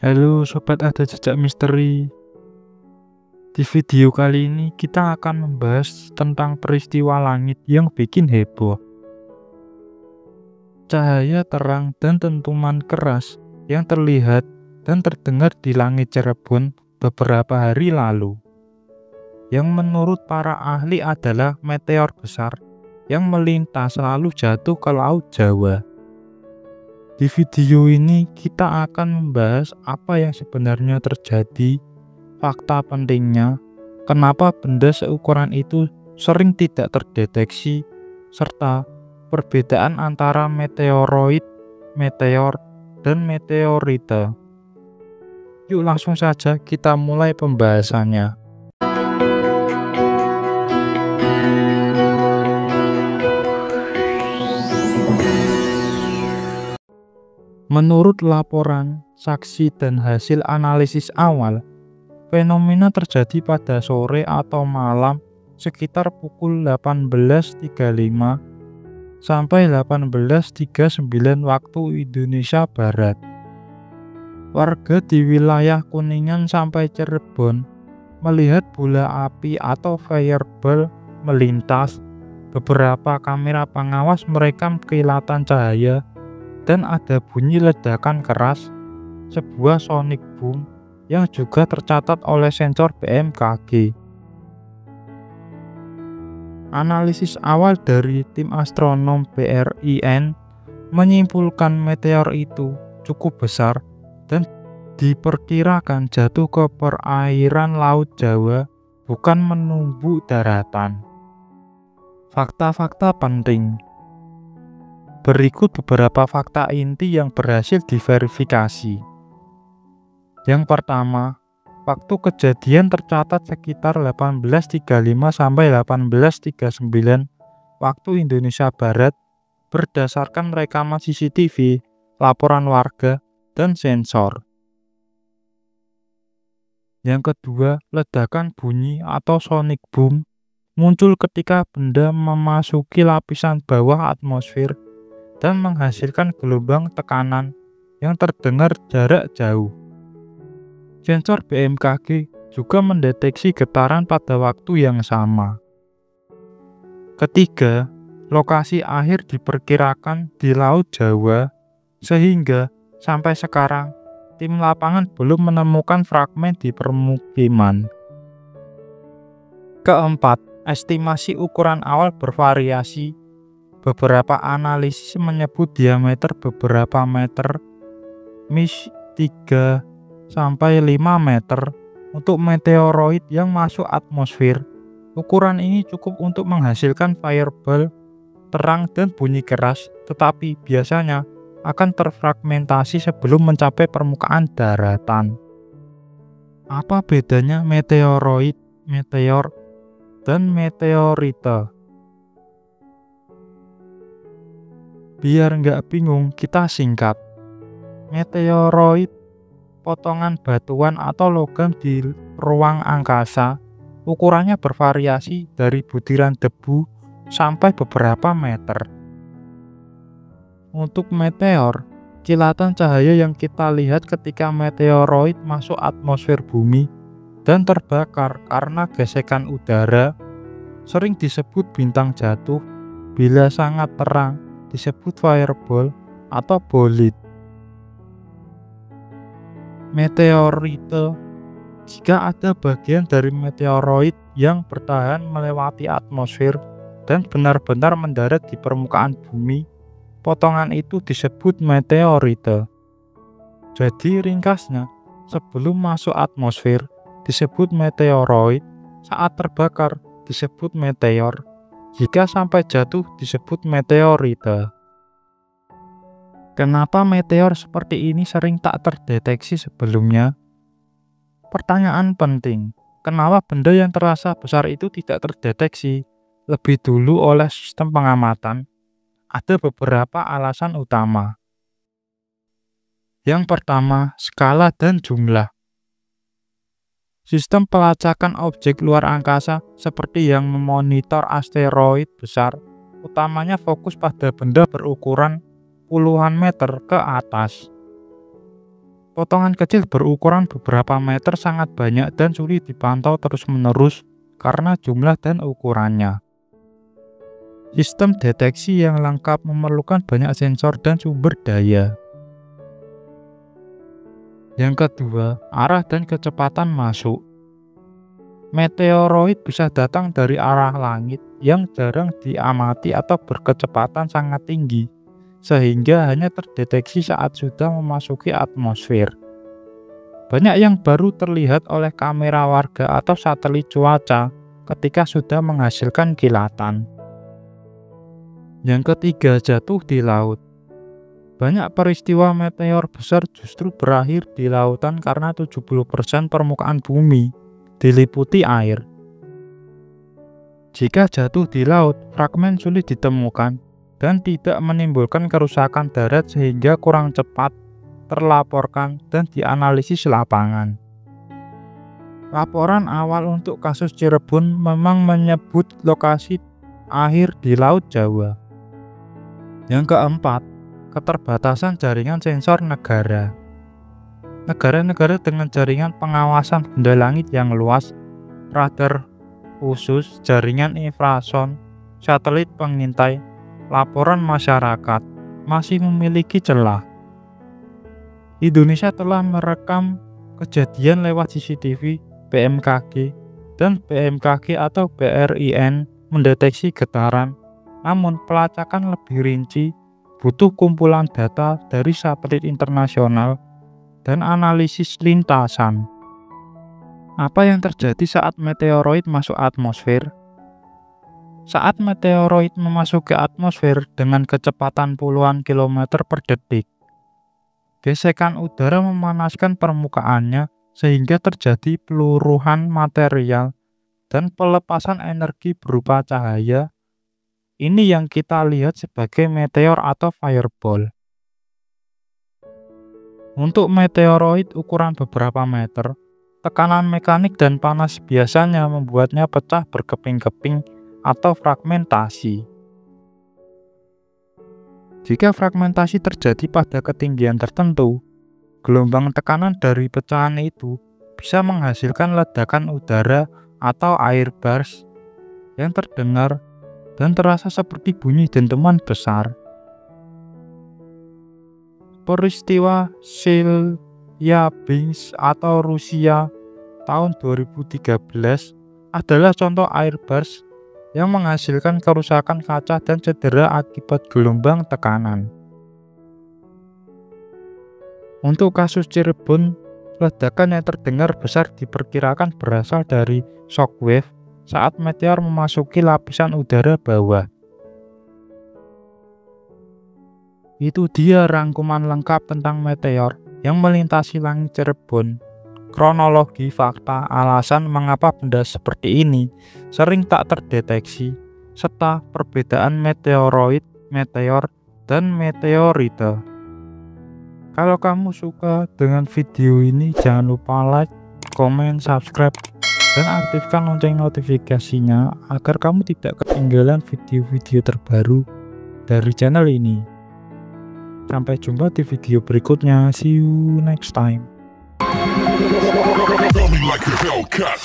Halo Sobat Ada Jejak Misteri. Di video kali ini kita akan membahas tentang peristiwa langit yang bikin heboh. Cahaya terang dan dentuman keras yang terlihat dan terdengar di langit Cirebon beberapa hari lalu. Yang menurut para ahli adalah meteor besar yang melintas lalu jatuh ke Laut Jawa. Di video ini kita akan membahas apa yang sebenarnya terjadi, fakta pentingnya, kenapa benda seukuran itu sering tidak terdeteksi, serta perbedaan antara meteoroid, meteor, dan meteorite. Yuk langsung saja kita mulai pembahasannya. Menurut laporan, saksi, dan hasil analisis awal, fenomena terjadi pada sore atau malam sekitar pukul 18.35 sampai 18.39 waktu Indonesia Barat. Warga di wilayah Kuningan sampai Cirebon melihat bola api atau fireball melintas. Beberapa kamera pengawas merekam kilatan cahaya dan ada bunyi ledakan keras, sebuah sonic boom yang juga tercatat oleh sensor BMKG. Analisis awal dari tim astronom BRIN menyimpulkan meteor itu cukup besar dan diperkirakan jatuh ke perairan Laut Jawa, bukan menumbuh daratan. Fakta-fakta penting. Berikut beberapa fakta inti yang berhasil diverifikasi. Yang pertama, waktu kejadian tercatat sekitar 18.35 sampai 18.39 waktu Indonesia Barat berdasarkan rekaman CCTV, laporan warga, dan sensor. Yang kedua, ledakan bunyi atau sonic boom muncul ketika benda memasuki lapisan bawah atmosfer dan menghasilkan gelombang tekanan yang terdengar jarak jauh. Sensor BMKG juga mendeteksi getaran pada waktu yang sama. Ketiga, lokasi akhir diperkirakan di Laut Jawa, sehingga sampai sekarang tim lapangan belum menemukan fragmen di permukiman. Keempat, estimasi ukuran awal bervariasi. Beberapa analisis menyebut diameter beberapa meter, mis 3 sampai 5 meter untuk meteoroid yang masuk atmosfer. Ukuran ini cukup untuk menghasilkan fireball terang dan bunyi keras, tetapi biasanya akan terfragmentasi sebelum mencapai permukaan daratan. Apa bedanya meteoroid, meteor, dan meteorite? Biar nggak bingung, kita singkat. Meteoroid, potongan batuan atau logam di ruang angkasa, ukurannya bervariasi dari butiran debu sampai beberapa meter. Untuk meteor, kilatan cahaya yang kita lihat ketika meteoroid masuk atmosfer bumi dan terbakar karena gesekan udara sering disebut bintang jatuh. Bila sangat terang disebut fireball atau bolide. Meteorite, jika ada bagian dari meteoroid yang bertahan melewati atmosfer dan benar-benar mendarat di permukaan bumi, potongan itu disebut meteorite. Jadi ringkasnya, sebelum masuk atmosfer disebut meteoroid, saat terbakar disebut meteor, jika sampai jatuh disebut meteorite. Kenapa meteor seperti ini sering tak terdeteksi sebelumnya? Pertanyaan penting, kenapa benda yang terasa besar itu tidak terdeteksi lebih dulu oleh sistem pengamatan? Ada beberapa alasan utama. Yang pertama, skala dan jumlah. Sistem pelacakan objek luar angkasa seperti yang memonitor asteroid besar, utamanya fokus pada benda berukuran puluhan meter ke atas. Potongan kecil berukuran beberapa meter sangat banyak dan sulit dipantau terus-menerus karena jumlah dan ukurannya. Sistem deteksi yang lengkap memerlukan banyak sensor dan sumber daya. Yang kedua, arah dan kecepatan masuk. Meteoroid bisa datang dari arah langit yang jarang diamati atau berkecepatan sangat tinggi, sehingga hanya terdeteksi saat sudah memasuki atmosfer. Banyak yang baru terlihat oleh kamera warga atau satelit cuaca ketika sudah menghasilkan kilatan. Yang ketiga, jatuh di laut. Banyak peristiwa meteor besar justru berakhir di lautan karena 70% permukaan bumi diliputi air. Jika jatuh di laut, fragmen sulit ditemukan dan tidak menimbulkan kerusakan darat sehingga kurang cepat terlaporkan dan dianalisis lapangan. Laporan awal untuk kasus Cirebon memang menyebut lokasi akhir di Laut Jawa. Yang keempat, keterbatasan jaringan sensor negara. Negara-negara dengan jaringan pengawasan benda langit yang luas, radar khusus, jaringan infrasound, satelit pengintai, laporan masyarakat, masih memiliki celah. Indonesia telah merekam kejadian lewat CCTV, BMKG, dan BMKG atau BRIN mendeteksi getaran, namun pelacakan lebih rinci butuh kumpulan data dari satelit internasional dan analisis lintasan. Apa yang terjadi saat meteoroid masuk atmosfer? Saat meteoroid memasuki atmosfer dengan kecepatan puluhan kilometer per detik, gesekan udara memanaskan permukaannya sehingga terjadi peluruhan material dan pelepasan energi berupa cahaya. Ini yang kita lihat sebagai meteor atau fireball. Untuk meteoroid ukuran beberapa meter, tekanan mekanik dan panas biasanya membuatnya pecah berkeping-keping atau fragmentasi. Jika fragmentasi terjadi pada ketinggian tertentu, gelombang tekanan dari pecahan itu bisa menghasilkan ledakan udara atau air burst yang terdengar dan terasa seperti bunyi dentuman besar. Peristiwa Chelyabinsk atau Rusia tahun 2013 adalah contoh air burst yang menghasilkan kerusakan kaca dan cedera akibat gelombang tekanan. Untuk kasus Cirebon, ledakan yang terdengar besar diperkirakan berasal dari shockwave saat meteor memasuki lapisan udara bawah. Itu dia rangkuman lengkap tentang meteor yang melintasi langit Cirebon. Kronologi, fakta, alasan mengapa benda seperti ini sering tak terdeteksi, serta perbedaan meteoroid, meteor, dan meteorite. Kalau kamu suka dengan video ini, jangan lupa like, komen, subscribe, dan aktifkan lonceng notifikasinya agar kamu tidak ketinggalan video-video terbaru dari channel ini. Sampai jumpa di video berikutnya. See you next time. Tell me like a Hellcat.